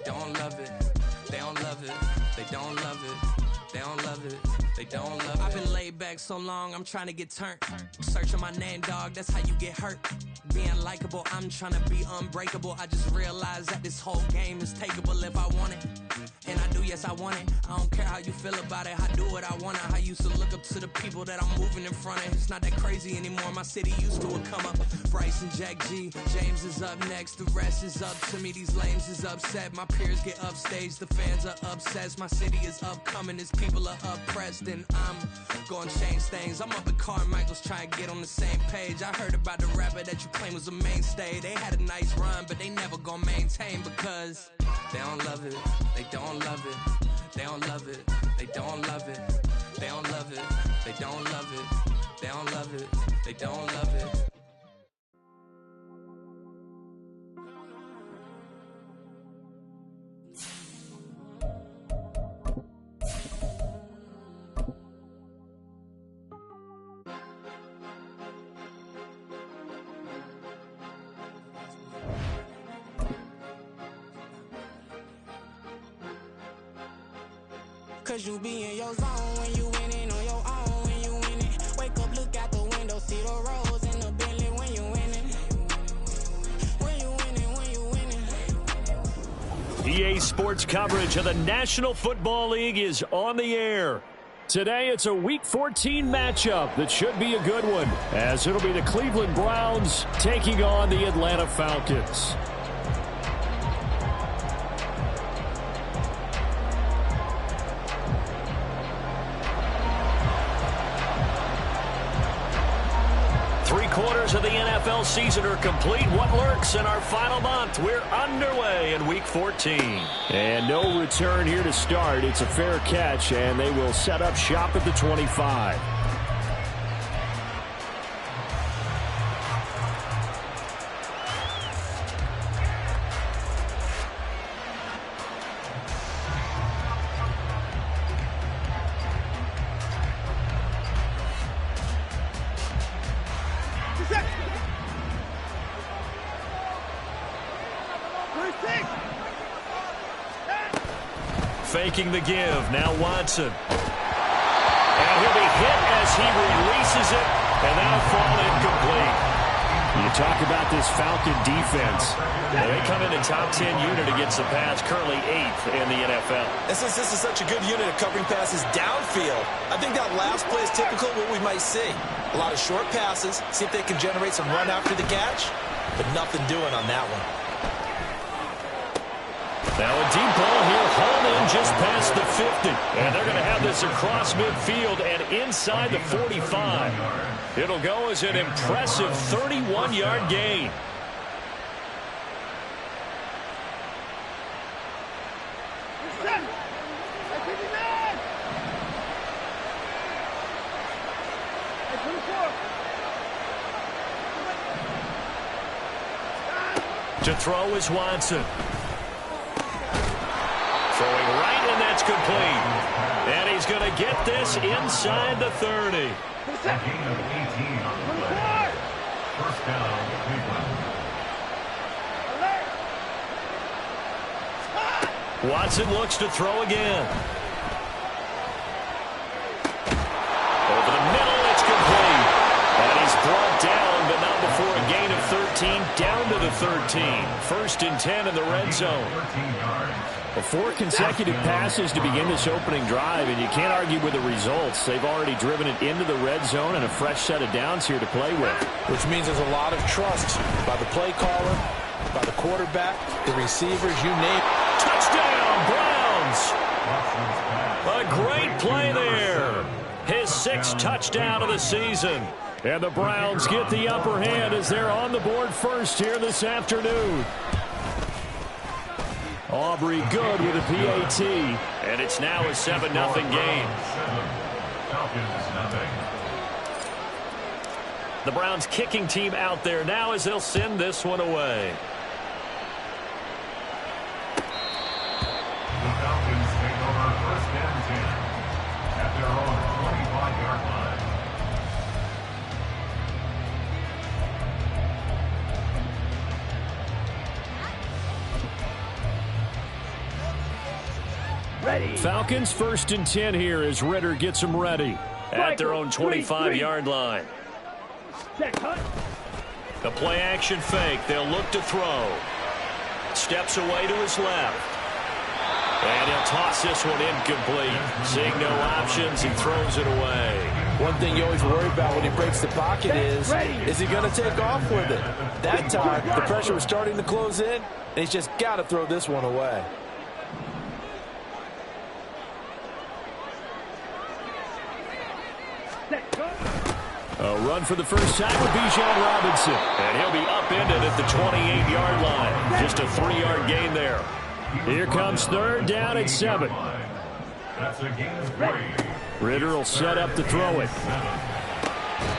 don't love it. They don't love it. They don't love it. They don't love it. They don't love it. I've been laid back so long, I'm trying to get turned. Searching my name, dog, that's how you get hurt. Being likable, I'm trying to be unbreakable. I just realized that this whole game is takeable if I want it. And I do, yes, I want it. I don't care how you feel about it. I do what I want to. I used to look up to the people that I'm moving in front of. It's not that crazy anymore. My city used to come up. Bryce and Jack G. James is up next. The rest is up to me. These lames is upset. My peers get upstage. The fans are obsessed. My city is upcoming. These people are oppressed. And I'm gonna change things. I'm up at Carmichael's trying to get on the same page. I heard about the rapper that you claim was a mainstay. They had a nice run, but they never gonna maintain because they don't love it. They don't love it. They don't love it. They don't love it. They don't love it. They don't love it. They don't love it. They don't love it. Cause you be in your zone when you winning on your own when you winning. Wake up, look out the window, see the rose in the Bentley when you winning. When you winning, when you winning. EA Sports coverage of the National Football League is on the air. Today it's a Week 14 matchup that should be a good one, as it'll be the Cleveland Browns taking on the Atlanta Falcons. Quarters of the NFL season are complete. What lurks in our final month? We're underway in Week 14. And no return here to start. It's a fair catch, and they will set up shop at the 25. Faking the give. Now Watson. And he'll be hit as he releases it, and that'll fall incomplete. You talk about this Falcon defense. They come in the top 10 unit against the pass, currently 8th in the NFL. This is such a good unit of covering passes downfield. I think that last play is typical of what we might see. A lot of short passes, see if they can generate some run after the catch, but nothing doing on that one. Now a deep ball here, hauled in just past the 50. And they're going to have this across midfield and inside the 45. It'll go as an impressive 31-yard gain. To throw is Watson. Throwing right, and that's complete. And he's going to get this inside the 30. Gain of 18 on the play. First down, Cleveland. Watson looks to throw again. Over the middle, it's complete. And he's brought down, but not before a gain of 13, down to the 13. First and 10 in the red zone. 13 yards. 4 consecutive passes to begin this opening drive, and you can't argue with the results. They've already driven it into the red zone and a fresh set of downs here to play with. Which means there's a lot of trust by the play caller, by the quarterback, the receivers, you name it. Touchdown, Browns! A great play there. His 6th touchdown of the season. And the Browns get the upper hand as they're on the board first here this afternoon. Aubrey good with a PAT. And it's now a 7-0 game. Falcons, nothing. The Browns kicking team out there now as they'll send this one away. The Falcons take over first and 10 at their own 25-yard line. Falcons 1st and 10 here as Ridder gets them ready at their own 25-yard line. The play action fake. They'll look to throw. Steps away to his left. And he'll toss this one incomplete. Seeing no options, he throws it away. One thing you always worry about when he breaks the pocket is he going to take off with it? That time, the pressure was starting to close in, and he's just got to throw this one away. A run for the first time with Bijan Robinson. And he'll be upended at the 28-yard line. Just a 3-yard gain there. Here comes 3rd down and 7. That's a gain of 3. Ridder will set up to throw it.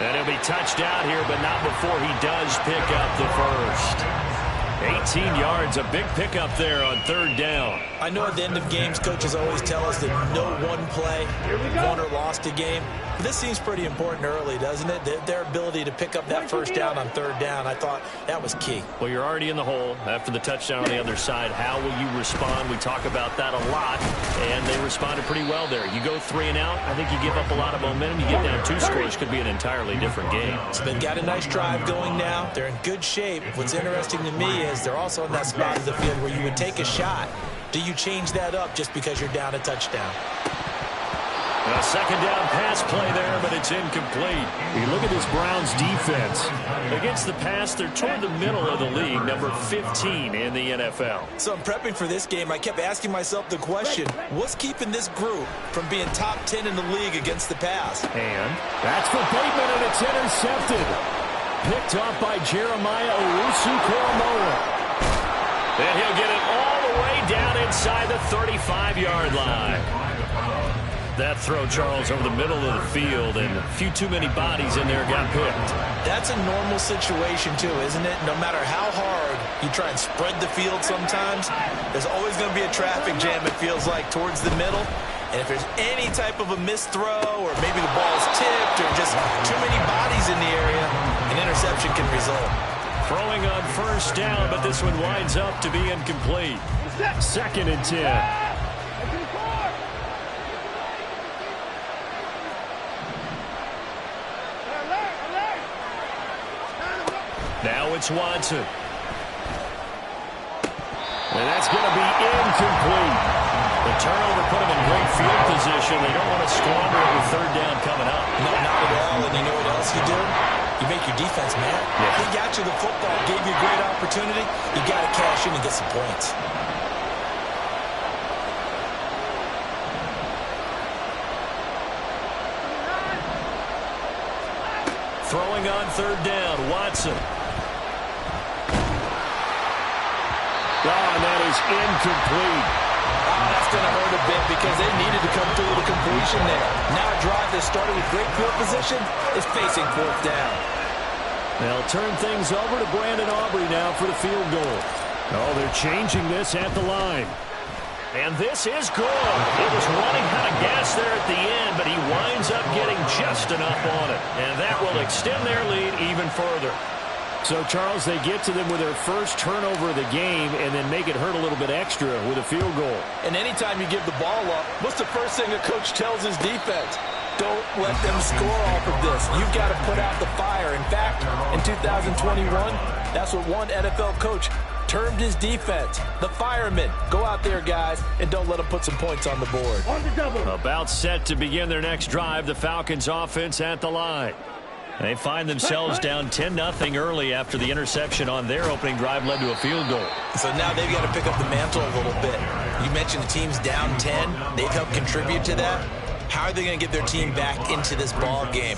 And he'll be touched out here, but not before he does pick up the first. 18 yards, a big pickup there on 3rd down. I know at the end of games, coaches always tell us that no one play won or lost a game. But this seems pretty important early, doesn't it? Their ability to pick up that first down on 3rd down, I thought that was key. Well, you're already in the hole after the touchdown on the other side. How will you respond? We talk about that a lot, and they responded pretty well there. You go 3 and out, I think you give up a lot of momentum. You get down 2 scores, could be an entirely different game. So they've got a nice drive going now. They're in good shape. What's interesting to me is they're also in that spot of the field where you would take a shot. Do you change that up just because you're down a touchdown? A 2nd down pass play there, but it's incomplete. You look at this Browns defense. Against the pass, they're toward the middle of the league, number 15 in the NFL. So I'm prepping for this game. I kept asking myself the question, what's keeping this group from being top 10 in the league against the pass? And that's for Bateman, and it's intercepted. Picked off by Jeremiah Owusu-Koramoah. And he'll get it all the way down inside the 35-yard line. That throw, Charles, over the middle of the field, and a few too many bodies in there got picked. That's a normal situation, too, isn't it? No matter how hard you try and spread the field sometimes, there's always going to be a traffic jam, it feels like, towards the middle. And if there's any type of a missed throw, or maybe the ball's tipped, or just too many bodies in the area, an interception can result. Throwing on 1st down, but this one winds up to be incomplete. 2nd and 10. Now it's Watson. And that's going to be incomplete. The turnover put him in great field position. They don't want to squander it with 3rd down coming up. No, not at all. And you know what else you do? You make your defense mad. Yeah. He got you the football, gave you a great opportunity. You got to cash in and get some points. Throwing on 3rd down, Watson. And that is incomplete. That's going to hurt a bit because they needed to come through with a completion there. Now a drive that started with great field position is facing 4th down. They'll turn things over to Brandon Aubrey now for the field goal. Oh, they're changing this at the line. And this is good. It was running out of gas there at the end, but he winds up getting just enough on it. And that will extend their lead even further. So, Charles, they get to them with their first turnover of the game and then make it hurt a little bit extra with a field goal. And anytime you give the ball up, what's the first thing a coach tells his defense? Don't let them score off of this. You've got to put out the fire. In fact, in 2021, that's what one NFL coach termed his defense, the firemen. Go out there, guys, and don't let them put some points on the board. About set to begin their next drive, the Falcons offense at the line. They find themselves down 10-0 early after the interception on their opening drive led to a field goal. So now they've got to pick up the mantle a little bit. You mentioned the team's down 10. They've helped contribute to that. How are they going to get their team back into this ball game?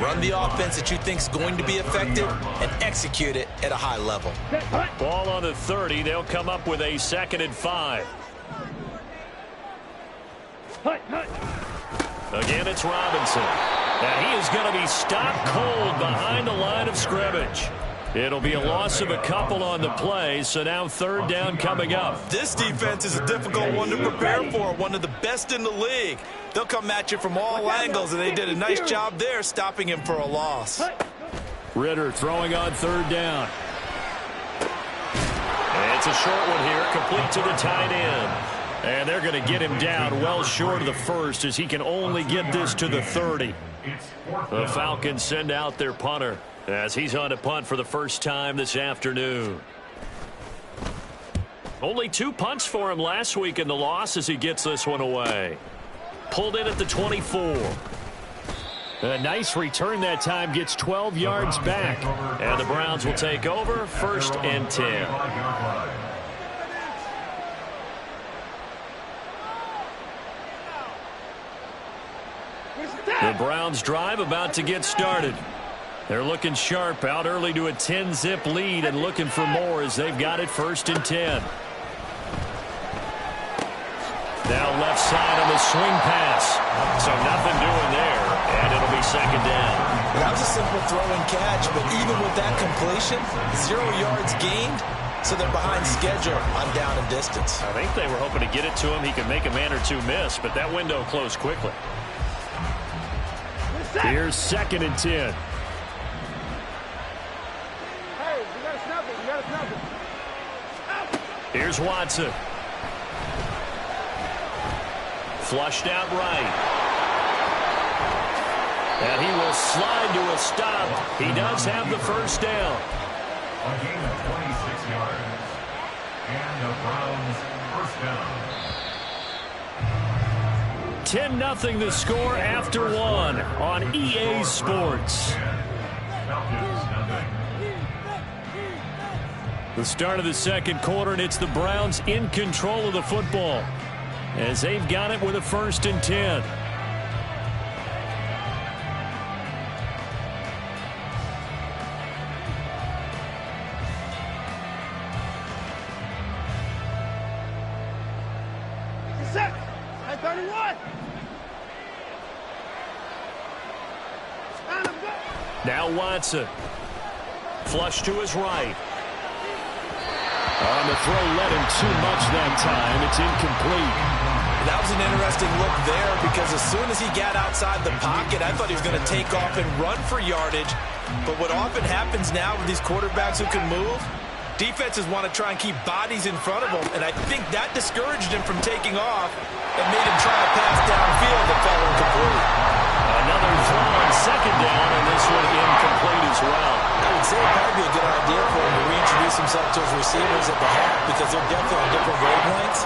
Run the offense that you think is going to be effective and execute it at a high level. Ball on the 30. They'll come up with a 2nd and 5. Again, it's Robinson. And he is going to be stopped cold behind the line of scrimmage. It'll be a loss of a couple on the play, so now 3rd down coming up. This defense is a difficult one to prepare for, one of the best in the league. They'll come at you from all angles, and they did a nice job there stopping him for a loss. Ridder throwing on 3rd down. And it's a short one here, complete to the tight end. And they're going to get him down well short of the first as he can only get this to the 30. The Falcons send out their punter as he's on to punt for the first time this afternoon. Only 2 punts for him last week in the loss as he gets this one away. Pulled in at the 24. A nice return that time, gets 12 yards back. And the Browns will take over, 1st and 10. The Browns drive about to get started. They're looking sharp, out early to a 10-zip lead and looking for more as they've got it 1st and 10. Now left side on the swing pass. So nothing doing there, and it'll be 2nd down. That was a simple throw and catch, but even with that completion, 0 yards gained, so they're behind schedule on down and distance. I think they were hoping to get it to him. He could make a man or 2 miss, but that window closed quickly. Here's 2nd and 10. Hey, you gotta snap it. You gotta snap it. Here's Watson. Flushed out right. And he will slide to a stop. He does have the 1st down. A gain of 26 yards. And the Browns 1st down. 10-0 the score after 1 on EA Sports. The start of the 2nd quarter, and it's the Browns in control of the football as they've got it with a 1st and 10. Set. 31. Now Watson. Flush to his right. On the throw, let him too much that time. It's incomplete. That was an interesting look there because as soon as he got outside the pocket, I thought he was going to take off and run for yardage. But what often happens now with these quarterbacks who can move, defenses want to try and keep bodies in front of them, and I think that discouraged him from taking off and made him try a pass downfield that fell incomplete. Another throw on 2nd down, and this one incomplete as well. I would say it might be a good idea for him to reintroduce himself to his receivers at the half because they're definitely on different wavelengths.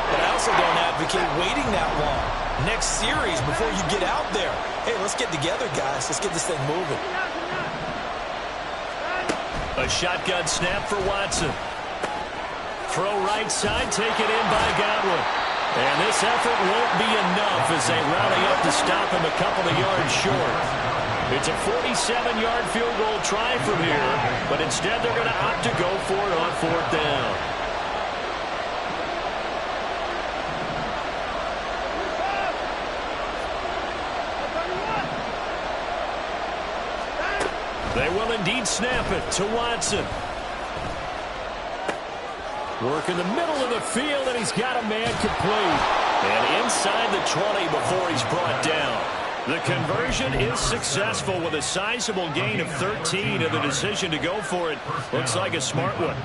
But I also don't advocate waiting that long. Next series, before you get out there, hey, let's get together, guys. Let's get this thing moving. A shotgun snap for Watson. Throw right side, taken in by Godwin. And this effort won't be enough as they rally up to stop him a couple of yards short. It's a 47-yard field goal try from here, but instead they're going to opt to go for it on 4th down. They will indeed snap it to Watson. Work in the middle of the field, and he's got a man complete. And inside the 20 before he's brought down. The conversion is successful with a sizable gain of 13, and the decision to go for it looks like a smart one.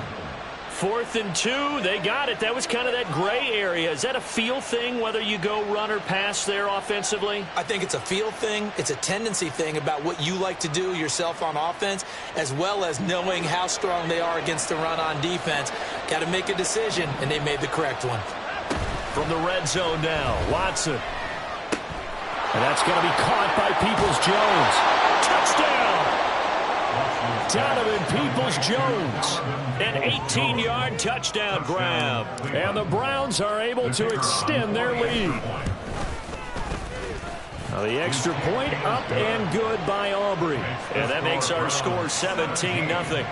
4th and 2, they got it. That was kind of that gray area. Is that a feel thing, whether you go run or pass there offensively? I think it's a feel thing. It's a tendency thing about what you like to do yourself on offense, as well as knowing how strong they are against the run on defense. Got to make a decision, and they made the correct one. From the red zone now, Watson. And that's going to be caught by Peoples-Jones. Touchdown! Donovan Peoples-Jones. An 18-yard touchdown grab. And the Browns are able to extend their lead. Now the extra point up and good by Aubrey. And that makes our score 17-0.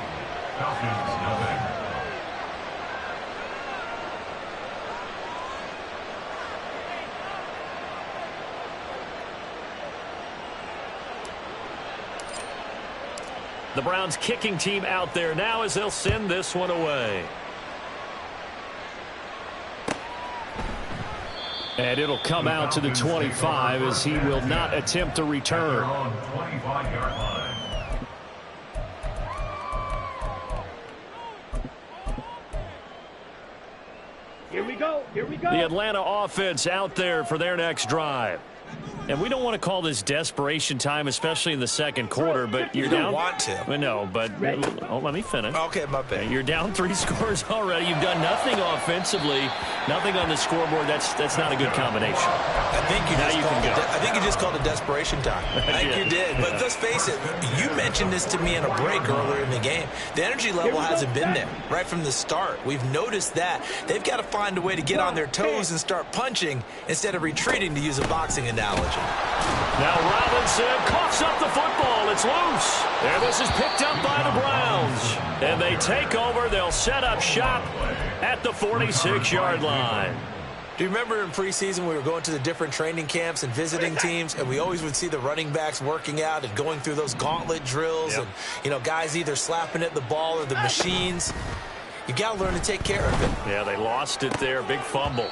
The Browns kicking team out there now as they'll send this one away. And it'll come out to the 25 as he will not attempt to return. Here we go. The Atlanta offense out there for their next drive. And we don't want to call this desperation time, especially in the second quarter, but you're down. You don't want to. Well, no, but let me finish. Okay, my bad. You're down 3 scores already. You've done nothing offensively, nothing on the scoreboard. That's not a good combination. I think you just called it desperation time. I think you did. But let's face it, you mentioned this to me in a break earlier in the game. The energy level hasn't been there right from the start. We've noticed that. They've got to find a way to get on their toes and start punching instead of retreating, to use a boxing analogy. Now Robinson coughs up the football. It's loose. And this is picked up by the Browns. And they take over. They'll set up shop at the 46-yard line. Do you remember in preseason we were going to the different training camps and visiting teams, and we always would see the running backs working out and going through those gauntlet drills, and, you know, guys either slapping at the ball or the machines. You got to learn to take care of it. Yeah, they lost it there. Big fumble.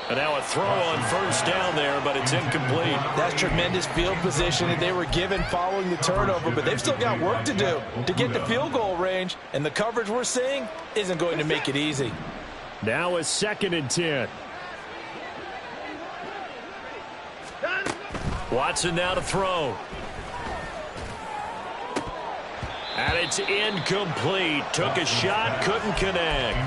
And now a throw on first down there, but it's incomplete. That's tremendous field position that they were given following the turnover, but they've still got work to do to get to field goal range, and the coverage we're seeing isn't going to make it easy. Now a 2nd and 10. Watson now to throw. And it's incomplete. Took a shot, couldn't connect.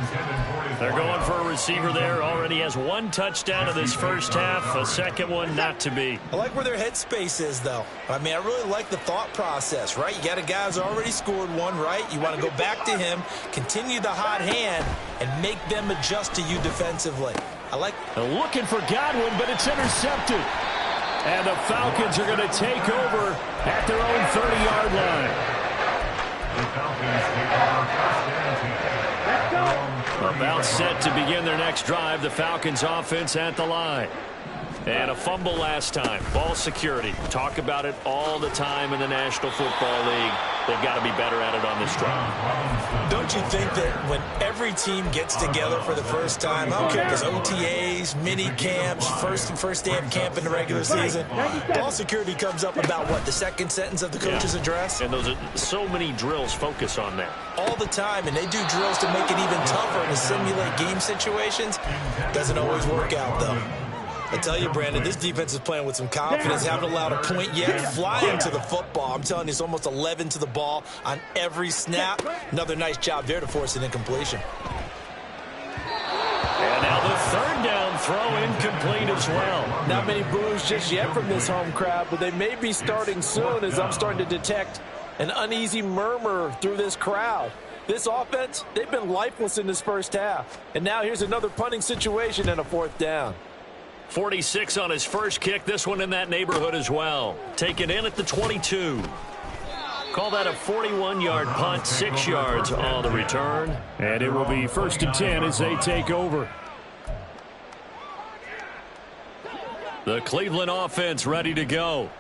They're going for a receiver there. Already has 1 touchdown in this first half. A second one not to be. I like where their headspace is, though. I mean, I really like the thought process, right? You got a guy who's already scored 1, right? You want to go back to him, continue the hot hand, and make them adjust to you defensively. I like. They're looking for Godwin, but it's intercepted. And the Falcons are going to take over at their own 30-yard line. About set to begin their next drive. The Falcons offense at the line. And a fumble last time. Ball security. Talk about it all the time in the National Football League. They've got to be better at it on this drive. Don't you think that when every team gets together for the first time, I don't care if it's OTAs, mini camps, first day of camp in the regular season, ball security comes up about what, the second sentence of the coach's address? And those are so many drills focus on that. All the time, and they do drills to make it even tougher to simulate game situations. Doesn't always work out, though. I tell you, Brandon, this defense is playing with some confidence. Haven't allowed a point yet. Flying to the football. I'm telling you, it's almost 11 to the ball on every snap. Another nice job there to force an incompletion. And now the 3rd down throw incomplete as well. Not many boos just yet from this home crowd, but they may be starting soon as I'm starting to detect an uneasy murmur through this crowd. This offense, they've been lifeless in this first half. And now here's another punting situation and a 4th down. 46 on his first kick. This one in that neighborhood as well. Taken in at the 22. Call that a 41-yard punt, 6 yards on the return. And it will be 1st and 10 as they take over. The Cleveland offense ready to go.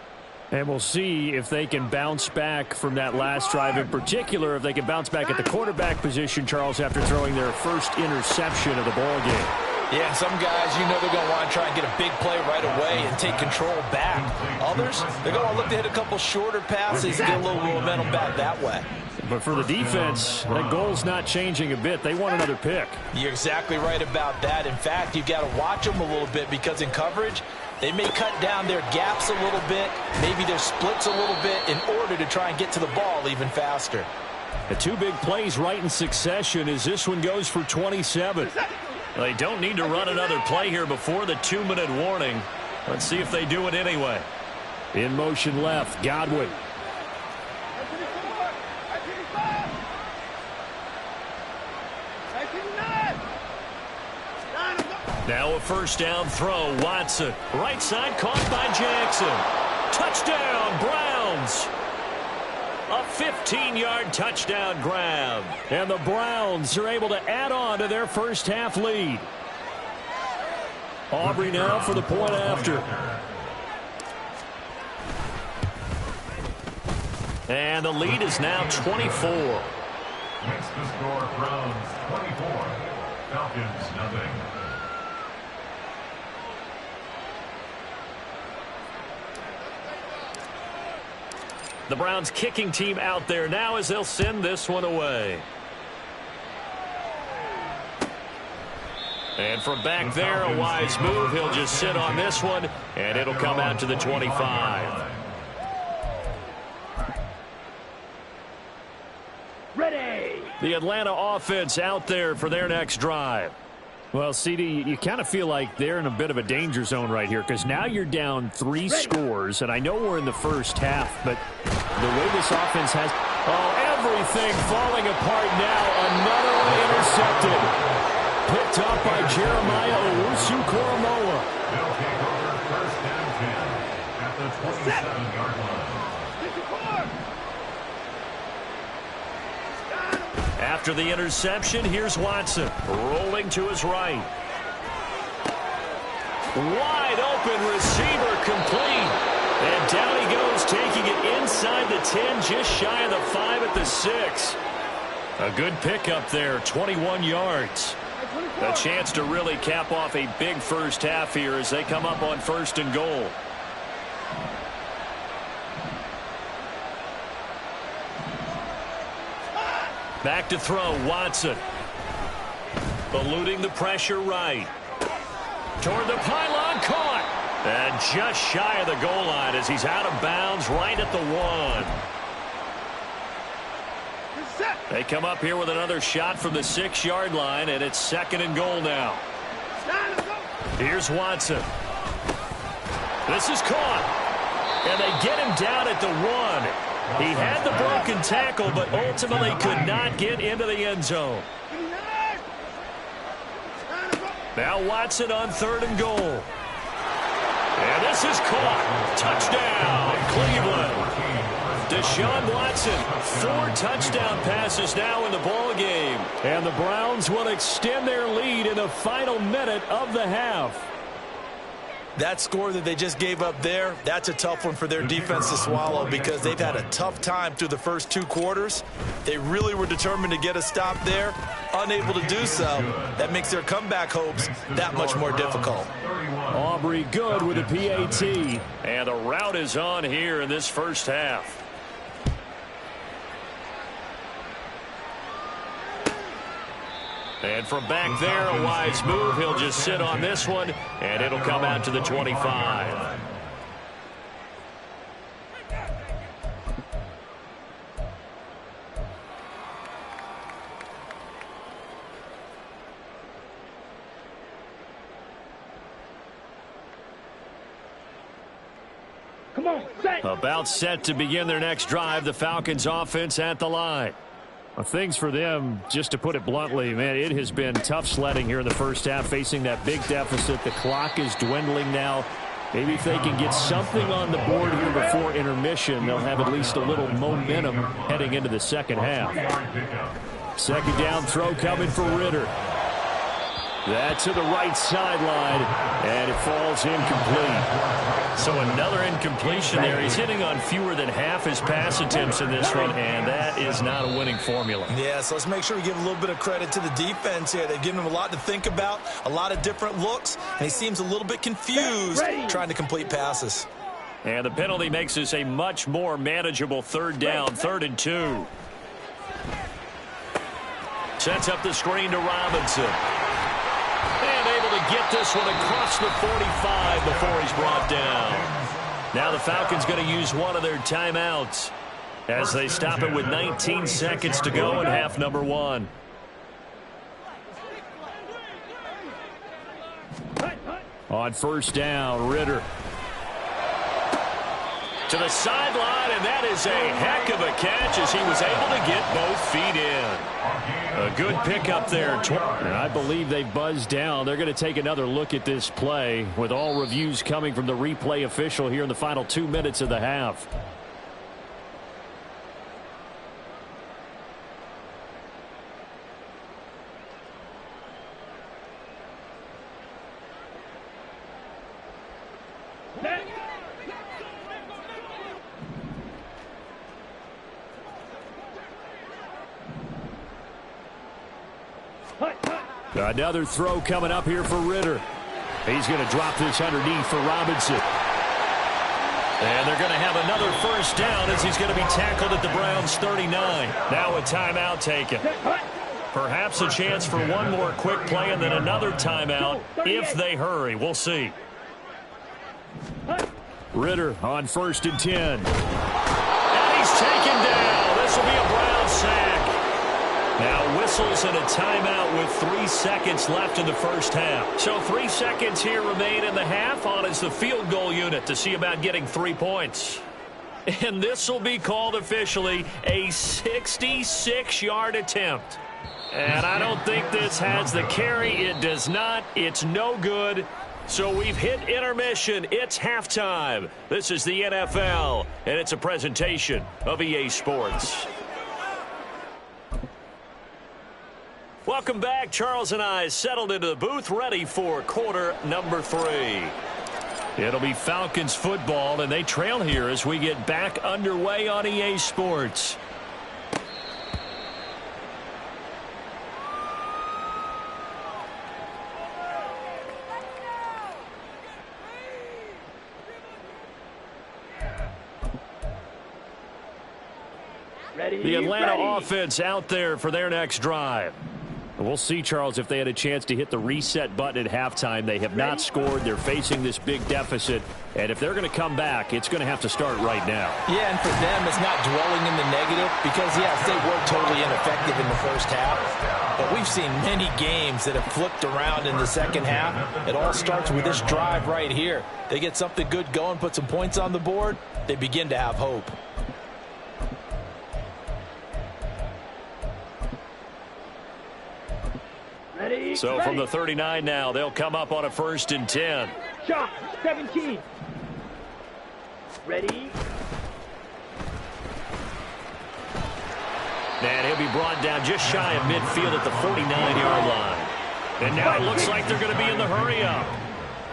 And we'll see if they can bounce back from that last drive, in particular, if they can bounce back at the quarterback position, Charles, after throwing their first interception of the ball game. Yeah, some guys, you know, they're going to want to try and get a big play right away and take control back. Others, they're going to look to hit a couple shorter passes and get a little momentum back that way. But for the defense, that goal's not changing a bit. They want another pick. You're exactly right about that. In fact, you've got to watch them a little bit because in coverage, they may cut down their gaps a little bit, maybe their splits a little bit in order to try and get to the ball even faster. The 2 big plays right in succession as this one goes for 27. They don't need to run another play here before the 2-minute warning. Let's see if they do it anyway. In motion left, Godwin. Now a 1st down throw. Watson. Right side caught by Jackson. Touchdown, Browns. A 15-yard touchdown grab. And the Browns are able to add on to their first half lead. Aubrey now for the point after. And the lead is now 24. Makes the score Browns 24, Falcons nothing. The Browns kicking team out there now as they'll send this one away. And from back there, a wise move. He'll just sit on this one, and it'll come out to the 25. Ready. The Atlanta offense out there for their next drive. Well, CD, you kind of feel like they're in a bit of a danger zone right here because now you're down 3 scores, and I know we're in the first half, but the way this offense has... Oh, everything falling apart now. Another one intercepted. Picked up by Jeremiah Owusu-Koramoah. They'll take over first and 10 at the 27-yard line. After the interception, here's Watson. Rolling to his right. Wide open receiver complete. And down he goes, taking it inside the 10, just shy of the 5 at the 6. A good pickup there, 21 yards. A chance to really cap off a big first half here as they come up on 1st and goal. Back to throw, Watson. Eluding the pressure right. Toward the pylon, caught. And just shy of the goal line as he's out of bounds right at the 1. They come up here with another shot from the 6-yard line, and it's 2nd and goal now. Here's Watson. This is caught. And they get him down at the 1. He had the broken tackle, but ultimately could not get into the end zone. Now Watson on 3rd and goal. And this is caught. Touchdown, Cleveland. Deshaun Watson, 4 touchdown passes now in the ball game. And the Browns will extend their lead in the final minute of the half. That score that they just gave up there, that's a tough one for their defense to swallow because they've had a tough time through the first 2 quarters. They really were determined to get a stop there, unable to do so. That makes their comeback hopes that much more difficult. Aubrey Good with a PAT. And the route is on here in this first half. And from back there, a wise move. He'll just sit on this one, and it'll come out to the 25. Come on, set. About set to begin their next drive. The Falcons offense at the line. Well, things for them, just to put it bluntly, man, it has been tough sledding here in the first half, facing that big deficit. The clock is dwindling now. Maybe if they can get something on the board here before intermission, they'll have at least a little momentum heading into the second half. 2nd down throw coming for Ritter. That to the right sideline, and it falls incomplete. So another incompletion there. He's hitting on fewer than half his pass attempts in this one, and that is not a winning formula. Yeah, so let's make sure we give a little bit of credit to the defense here. They've given him a lot to think about, a lot of different looks, and he seems a little bit confused trying to complete passes. And the penalty makes this a much more manageable 3rd down, 3rd and 2. Sets up the screen to Robinson. And able to get this one across the 45 before he's brought down. Now the Falcons going to use one of their timeouts as they stop it with 19 seconds to go in half number 1. On 1st down, Ritter. To the sideline, and that is a heck of a catch as he was able to get both feet in. A good pickup there. And I believe they buzzed down. They're going to take another look at this play with all reviews coming from the replay official here in the final 2 minutes of the half. Another throw coming up here for Ritter. He's going to drop this underneath for Robinson. And they're going to have another 1st down as he's going to be tackled at the Browns' 39. Now a timeout taken. Perhaps a chance for one more quick play and then another timeout if they hurry. We'll see. Ritter on 1st and 10. And he's taken down. This will be a Brown sack. Now whistles and a timeout with 3 seconds left in the first half. So 3 seconds here remain in the half on as the field goal unit to see about getting 3 points. And this will be called officially a 66-yard attempt. And I don't think this has the carry. It does not. It's no good. So we've hit intermission. It's halftime. This is the NFL, and it's a presentation of EA Sports. Welcome back. Charles and I settled into the booth, ready for quarter number 3. It'll be Falcons football, and they trail here as we get back underway on EA Sports. The Atlanta offense out there for their next drive. We'll see, Charles, if they had a chance to hit the reset button at halftime. They have not scored. They're facing this big deficit. And if they're going to come back, it's going to have to start right now. Yeah, and for them, it's not dwelling in the negative because, yes, they were totally ineffective in the first half. But we've seen many games that have flipped around in the second half. It all starts with this drive right here. They get something good going, put some points on the board, they begin to have hope. So from the 39 now, they'll come up on a 1st and 10. Shot, 17. Ready. And he'll be brought down just shy of midfield at the 49-yard line. And now it looks like they're going to be in the hurry-up.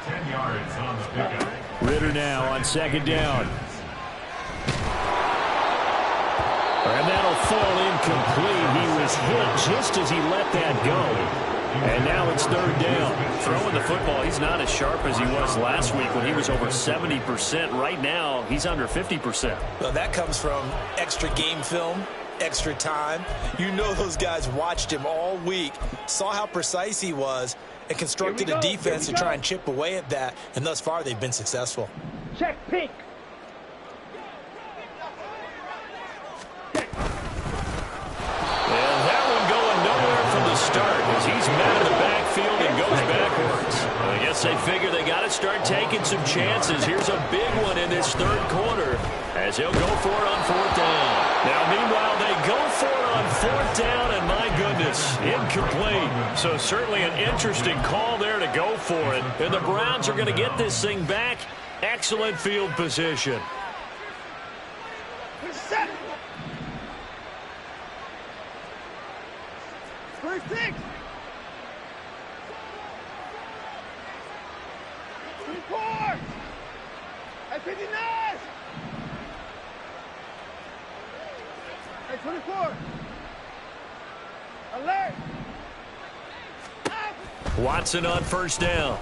10 yards on the pickup. Ritter now on 2nd down. And that'll fall incomplete. He was hit just as he let that go. And now it's 3rd down. Throwing the football, he's not as sharp as he was last week when he was over 70%. Right now, he's under 50%. Well, that comes from extra game film, extra time. You know those guys watched him all week, saw how precise he was, and constructed a defense to try and chip away at that. And thus far, they've been successful. Check pink. And that one going nowhere from the start as he's met in the backfield and goes backwards. I guess they figure they got to start taking some chances. Here's a big one in this 3rd quarter as he'll go for it on 4th down. Now, meanwhile, they go for it on 4th down, and my goodness, incomplete. So certainly an interesting call there to go for it. And the Browns are going to get this thing back. Excellent field position. Set. 36. 24. At 59. At 24. Alert. Watson on 1st down.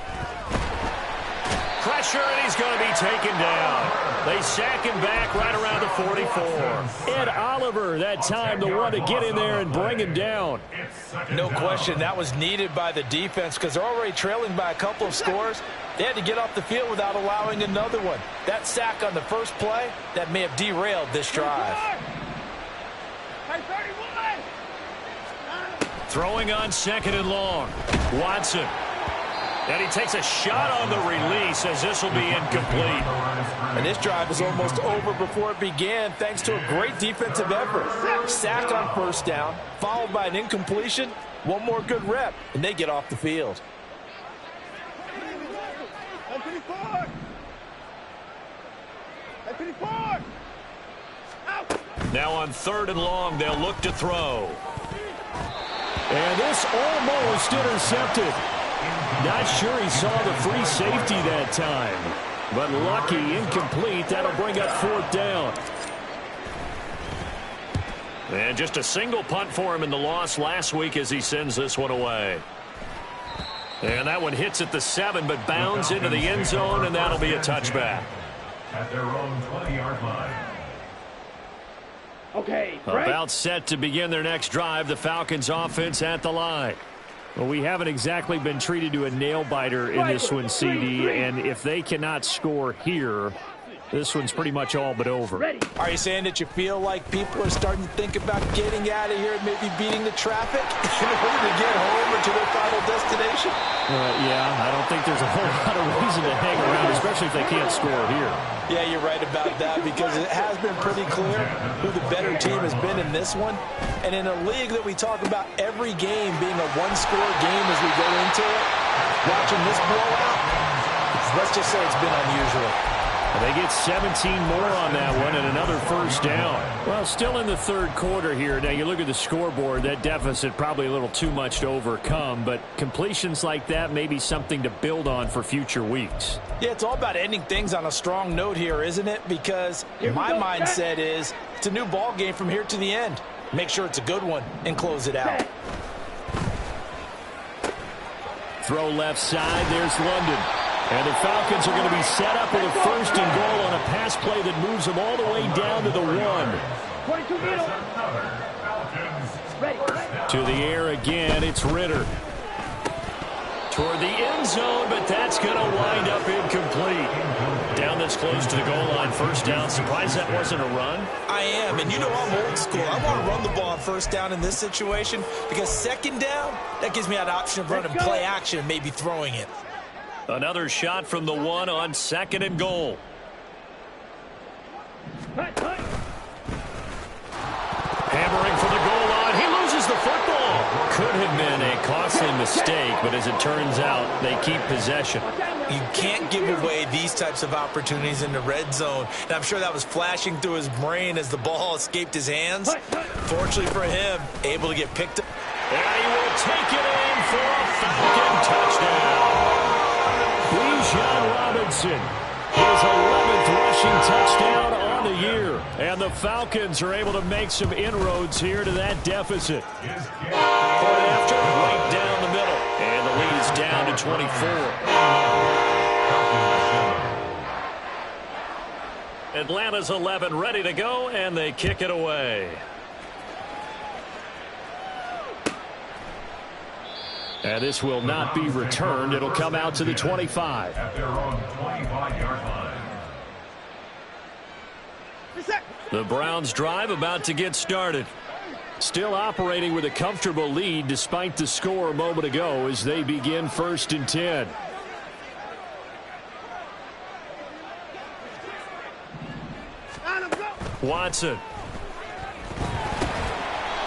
Pressure, and he's going to be taken down. They sack him back right around the 44. Ed Oliver, that time, the one to get in there and bring him down. No question, that was needed by the defense because they're already trailing by a couple of scores. They had to get off the field without allowing another one. That sack on the first play, that may have derailed this drive. Throwing on 2nd and long. Watson. And he takes a shot on the release as this will be incomplete. And this drive was almost over before it began thanks to a great defensive effort. Sack on 1st down, followed by an incompletion. One more good rep, and they get off the field. Now on 3rd and long, they'll look to throw. And this almost intercepted. Not sure he saw the free safety that time. But lucky, incomplete. That'll bring up 4th down. And just a single punt for him in the loss last week as he sends this one away. And that one hits at the 7, but bounds into the end zone, and that'll be a touchback. At their own 20-yard line. Okay, about set to begin their next drive. The Falcons offense at the line. Well, we haven't exactly been treated to a nail-biter in this one, CD, and if they cannot score here, this one's pretty much all but over. Are you saying that you feel like people are starting to think about getting out of here and maybe beating the traffic in order to get home or to their final destination? Yeah, I don't think there's a whole lot of reason to hang around, especially if they can't score here. Yeah, you're right about that because it has been pretty clear who the better team has been in this one. And in a league that we talk about every game being a one-score game as we go into it, watching this blowout, let's just say it's been unusual. They get 17 more on that one and another first down. Well, still in the third quarter here. Now, you look at the scoreboard, that deficit probably a little too much to overcome, but completions like that may be something to build on for future weeks. Yeah, it's all about ending things on a strong note here, isn't it? Because my mindset is it's a new ball game from here to the end. Make sure it's a good one and close it out. Throw left side. There's London. And the Falcons are going to be set up with a first and goal on a pass play that moves them all the way down to the 1. 22 middle. Ready. To the air again, it's Ritter. Toward the end zone, but that's going to wind up incomplete. Down that's close to the goal line, first down. Surprised that wasn't a run? I am, and you know I'm old school. I want to run the ball on first down in this situation because second down, that gives me that option of running play action and maybe throwing it. Another shot from the 1 on second and goal. Hammering for the goal line. He loses the football. Could have been a costly mistake, but as it turns out, they keep possession. You can't give away these types of opportunities in the red zone. And I'm sure that was flashing through his brain as the ball escaped his hands. Fortunately for him, able to get picked up. And he will take it in for a Falcon touchdown. Bijan Robinson, his 11th rushing touchdown on the year. And the Falcons are able to make some inroads here to that deficit. Point after, right down the middle. And the lead is down to 24. Atlanta's 11 ready to go, and they kick it away. And this will not be returned. It'll come out to the 25. At their own 25-yard line. The Browns drive about to get started. Still operating with a comfortable lead despite the score a moment ago as they begin first and 10. Watson.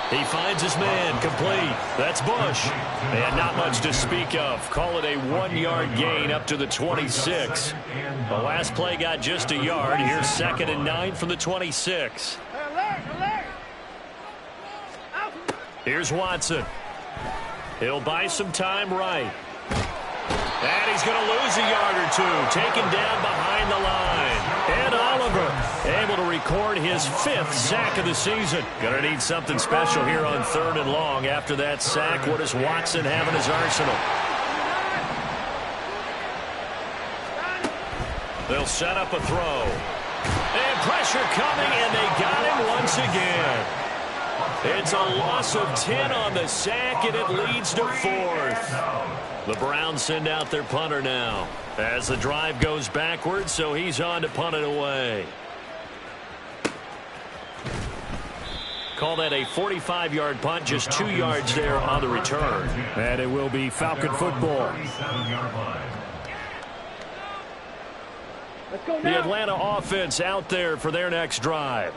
He finds his man, complete. That's Bush. And not much to speak of. Call it a 1-yard gain up to the 26. The last play got just a yard. Here's 2nd and 9 from the 26. Here's Watson. He'll buy some time right. And he's going to lose a yard or two. Taken down behind the line. And Oliver able to record his 5th sack of the season. Going to need something special here on 3rd and long. After that sack, what does Watson have in his arsenal? They'll set up a throw. And pressure coming, and they got him once again. It's a loss of 10 on the sack, and it leads to 4th. The Browns send out their punter now as the drive goes backwards, so he's on to punt it away. Call that a 45-yard punt, just 2 yards there on the return. And it will be Falcon football. The Atlanta offense out there for their next drive.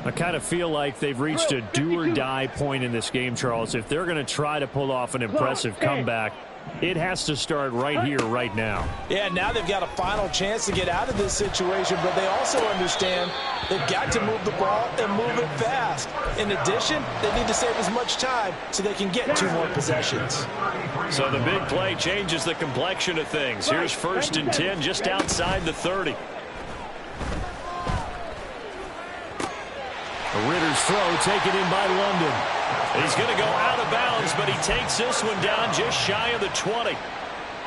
I kind of feel like they've reached a do-or-die point in this game, Charles. If they're going to try to pull off an impressive comeback, it has to start right here, right now. Yeah, now they've got a final chance to get out of this situation, but they also understand they've got to move the ball and move it fast. In addition, they need to save as much time so they can get 2 more possessions. So the big play changes the complexion of things. Here's 1st and 10 just outside the 30. Ritter's throw taken in by London. He's going to go out of bounds, but he takes this one down just shy of the 20.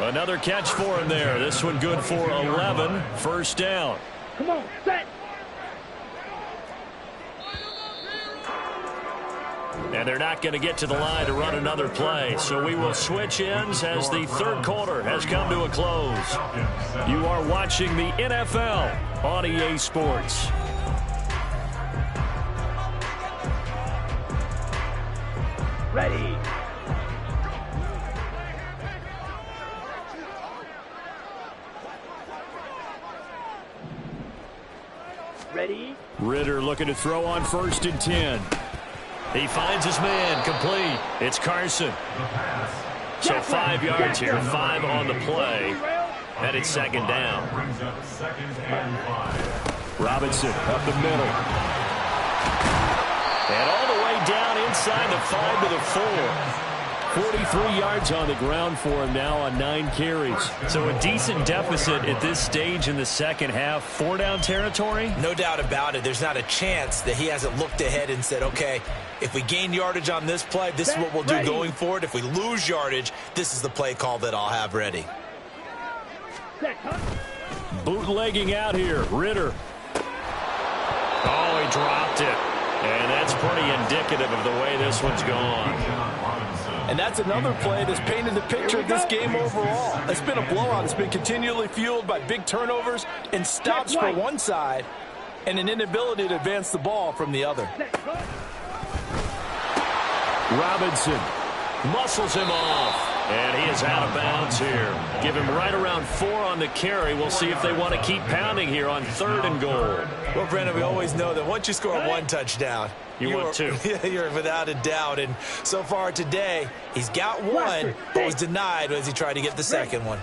Another catch for him there. This one good for 11. First down. Come on, set. And they're not going to get to the line to run another play. So we will switch ends as the third quarter has come to a close. You are watching the NFL on EA Sports. Ready. Ready. Ritter looking to throw on 1st and 10. He finds his man, complete. It's Carson. So 5 yards here, 5 on the play. And it's 2nd down. Robinson up the middle. And all the way down inside the 5 to the 4. 43 yards on the ground for him now on 9 carries. So a decent deficit at this stage in the second half. 4-down territory? No doubt about it. There's not a chance that he hasn't looked ahead and said, okay, if we gain yardage on this play, this is what we'll do going forward. If we lose yardage, this is the play call that I'll have ready. Bootlegging out here, Ritter. Oh, he dropped it. And that's pretty indicative of the way this one's gone. And that's another play that's painted the picture of this game overall. It's been a blowout. It's been continually fueled by big turnovers and stops for one side and an inability to advance the ball from the other. Robinson muscles him off. And he is out of bounds here. Give him right around 4 on the carry. We'll see if they want to keep pounding here on 3rd and goal. Well, Brandon, we always know that once you score 1 touchdown, you want 2. You're without a doubt. And so far today, he's got 1, but was denied as he tried to get the second one.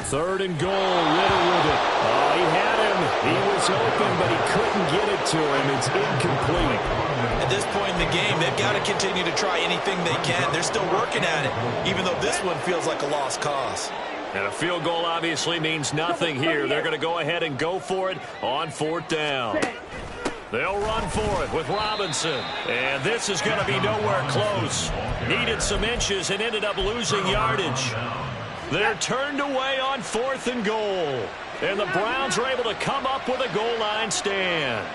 3rd and goal, Ritter with it. Oh, he had him. He was open, but he couldn't get it to him. It's incomplete. At this point in the game, they've got to continue to try anything they can. They're still working at it, even though this one feels like a lost cause. And a field goal obviously means nothing here. They're going to go ahead and go for it on 4th down. They'll run for it with Robinson. And this is going to be nowhere close. Needed some inches and ended up losing yardage. They're turned away on 4th and goal. And the Browns are able to come up with a goal line stand.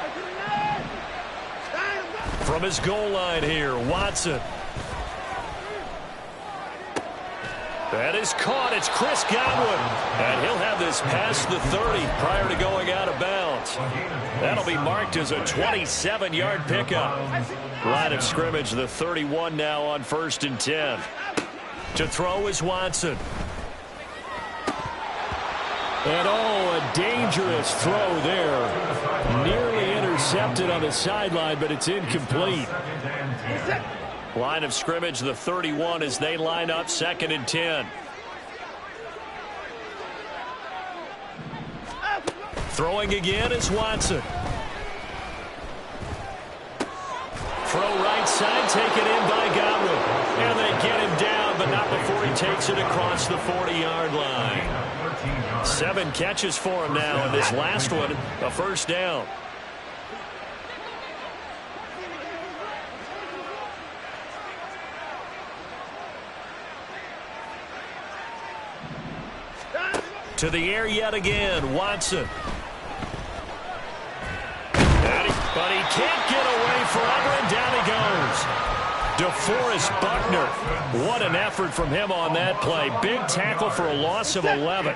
From his goal line here, Watson. That is caught. It's Chris Godwin. And he'll have this past the 30 prior to going out of bounds. That'll be marked as a 27-yard pickup. Line of scrimmage, the 31 now on 1st and 10. To throw is Watson. And a dangerous throw there. Nearly intercepted on the sideline, but it's incomplete. Line of scrimmage, the 31 as they line up 2nd and 10. Throwing again is Watson. Throw right side, taken in by Godwin. And they get him down, but not before he takes it across the 40-yard line. 7 catches for him now, and this last one, a 1st down. To the air yet again, Watson. But he can't get away forever, and down he goes. DeForest Buckner. What an effort from him on that play. Big tackle for a loss of 11.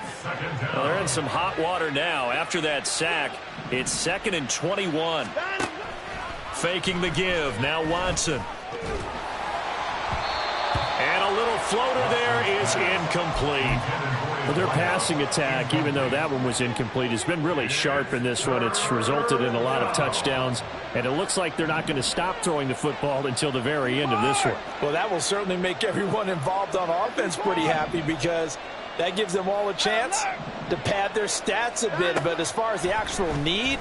Well, they're in some hot water now. After that sack, it's 2nd and 21. Faking the give. Now Watson. And a little floater there is incomplete. Well, their passing attack, even though that one was incomplete, has been really sharp in this one. It's resulted in a lot of touchdowns, and it looks like they're not going to stop throwing the football until the very end of this one. Well, that will certainly make everyone involved on offense pretty happy, because that gives them all a chance to pad their stats a bit. But as far as the actual need,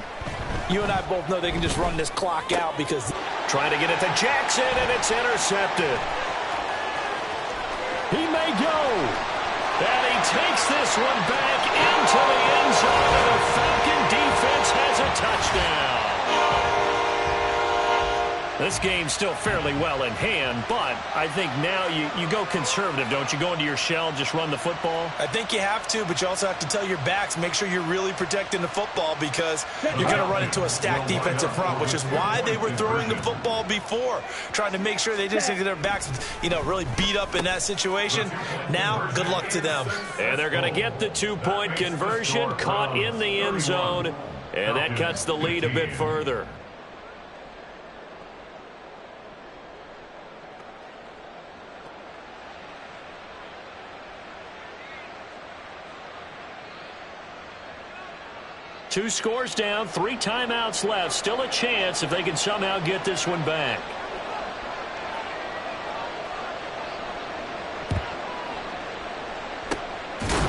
you and I both know they can just run this clock out, because trying to get it to Jackson, and it's intercepted. He may go. And he takes this one back into the end zone, and the Falcon defense has a touchdown. This game's still fairly well in hand, but I think now you go conservative, don't you? Go into your shell, just run the football? I think you have to, but you also have to tell your backs, make sure you're really protecting the football because you're going to run into a stacked defensive front, which is why they were throwing the football before, trying to make sure they didn't get their backs, really beat up in that situation. Now, good luck to them. And they're going to get the 2-point conversion, caught in the end zone, and that cuts the lead a bit further. Two scores down, 3 timeouts left. Still a chance if they can somehow get this one back.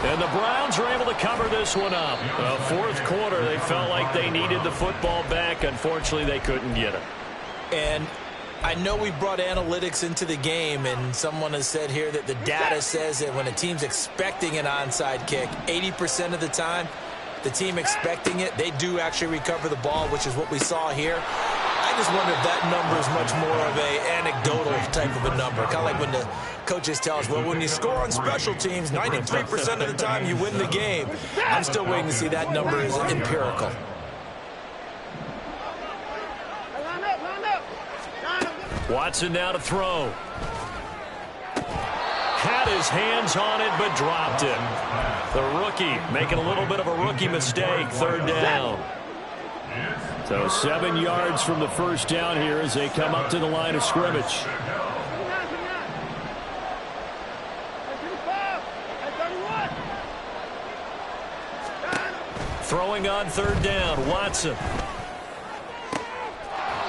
And the Browns are able to cover this one up. Fourth quarter, they felt like they needed the football back. Unfortunately, they couldn't get it. And I know we brought analytics into the game, and someone has said here that the data says that when a team's expecting an onside kick, 80% of the time, the team expecting it, they do actually recover the ball, which is what we saw here. I just wonder if that number is much more of a anecdotal type of a number. Kind of like when the coaches tell us, well, when you score on special teams, 93% of the time you win the game. I'm still waiting to see that number is empirical. Watson now to throw. Had his hands on it, but dropped it. The rookie making a little bit of a rookie mistake, third down. So 7 yards from the first down here as they come up to the line of scrimmage. Throwing on third down, Watson.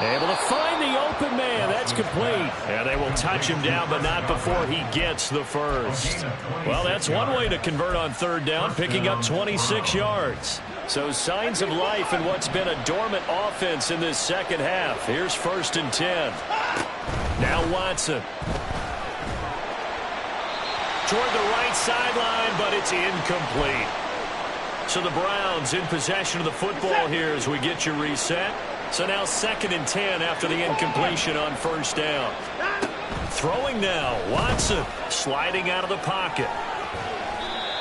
Able to find the open man. That's complete. And they will touch him down, but not before he gets the first. Well, that's one way to convert on third down, picking up 26 yards. So signs of life in what's been a dormant offense in this second half. Here's 1st and 10. Now Watson. Toward the right sideline, but it's incomplete. So the Browns in possession of the football here as we get you reset. So now 2nd and 10 after the incompletion on first down. Throwing now, Watson sliding out of the pocket.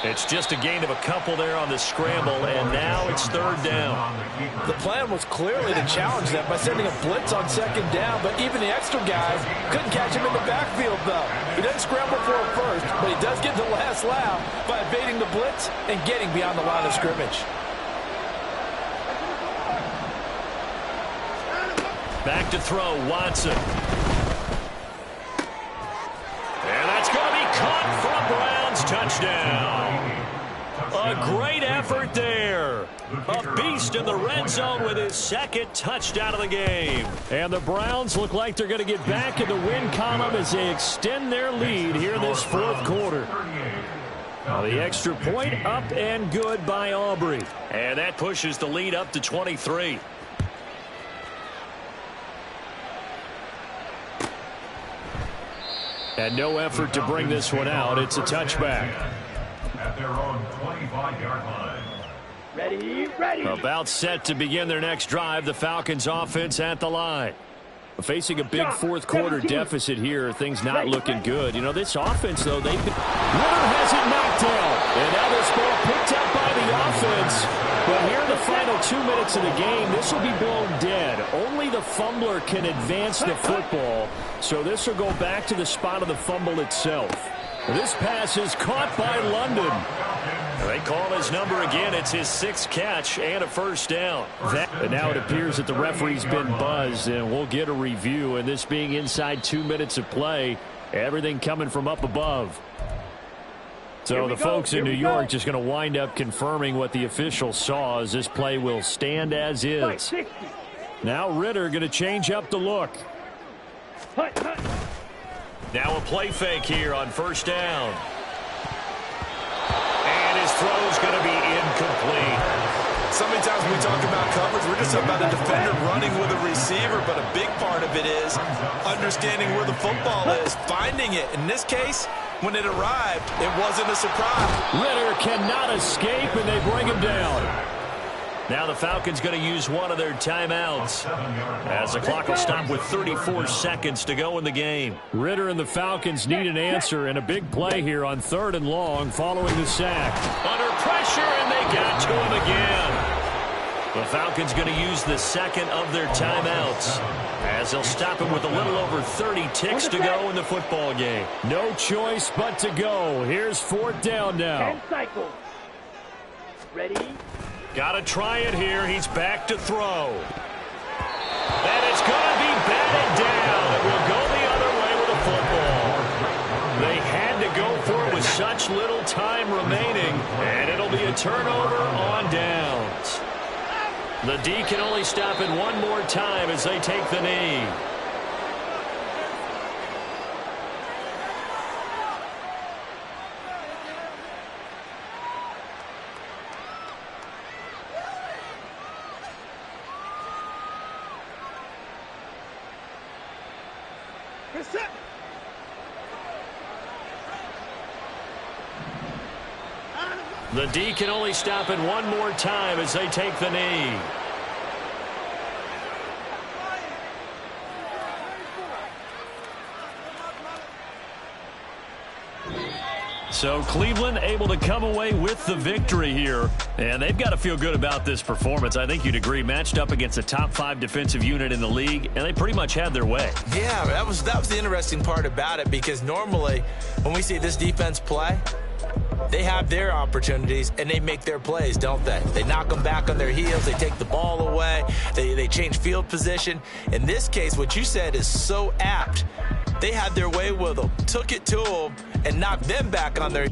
It's just a gain of a couple there on the scramble, and now it's third down. The plan was clearly to challenge them by sending a blitz on 2nd down, but even the extra guys couldn't catch him in the backfield, though. He doesn't scramble for him first, but he does get the last laugh by evading the blitz and getting beyond the line of scrimmage. Back to throw, Watson. And that's going to be caught for a Browns touchdown. A great effort there. A beast in the red zone with his 2nd touchdown of the game. And the Browns look like they're going to get back in the win column as they extend their lead here in this 4th quarter. Now the extra point up and good by Aubrey. And that pushes the lead up to 23. And no effort to bring this one out. It's a touchback. At their own 25-yard line. Ready. About set to begin their next drive. The Falcons offense at the line. Facing a big 4th quarter deficit here. Things not looking good. This offense, though, Ritter has it knocked down. And now this ball picked up by the offense. But here in the final 2 minutes of the game, this will be blown dead. Only the fumbler can advance the football. So this will go back to the spot of the fumble itself. This pass is caught by London. They call his number again. It's his 6th catch and a first down. And now it appears that the referee's been buzzed, and we'll get a review. And this being inside 2 minutes of play, everything coming from up above. So the folks in New York just going to wind up confirming what the official saw as this play will stand as is. Now Ritter going to change up the look. Now a play fake here on first down. And his throw's going to be incomplete. So many times when we talk about coverage, we're just talking about a defender running with a receiver, but a big part of it is understanding where the football is, finding it. In this case, when it arrived, it wasn't a surprise. Ritter cannot escape, and they bring him down. Now the Falcons going to use one of their timeouts as the clock will stop with 34 seconds to go in the game. Ridder and the Falcons need an answer and a big play here on 3rd and long following the sack. Under pressure, and they got to him again. The Falcons going to use the second of their timeouts as they'll stop him with a little over 30 ticks to go in the football game. No choice but to go. Here's 4th down now. 10 cycles. Ready? Got to try it here. He's back to throw. And it's going to be batted down. It will go the other way with the football. They had to go for it with such little time remaining, and it'll be a turnover on downs. The D can only stop it one more time as they take the knee. The D can only stop it one more time as they take the knee. So Cleveland able to come away with the victory here, and they've got to feel good about this performance. I think you'd agree, matched up against a top 5 defensive unit in the league, and they pretty much had their way. Yeah, that was the interesting part about it, because normally when we see this defense play, they have their opportunities and they make their plays, don't they? They knock them back on their heels. They take the ball away. They change field position. In this case, what you said is so apt. They had their way with them, took it to them, and knocked them back on their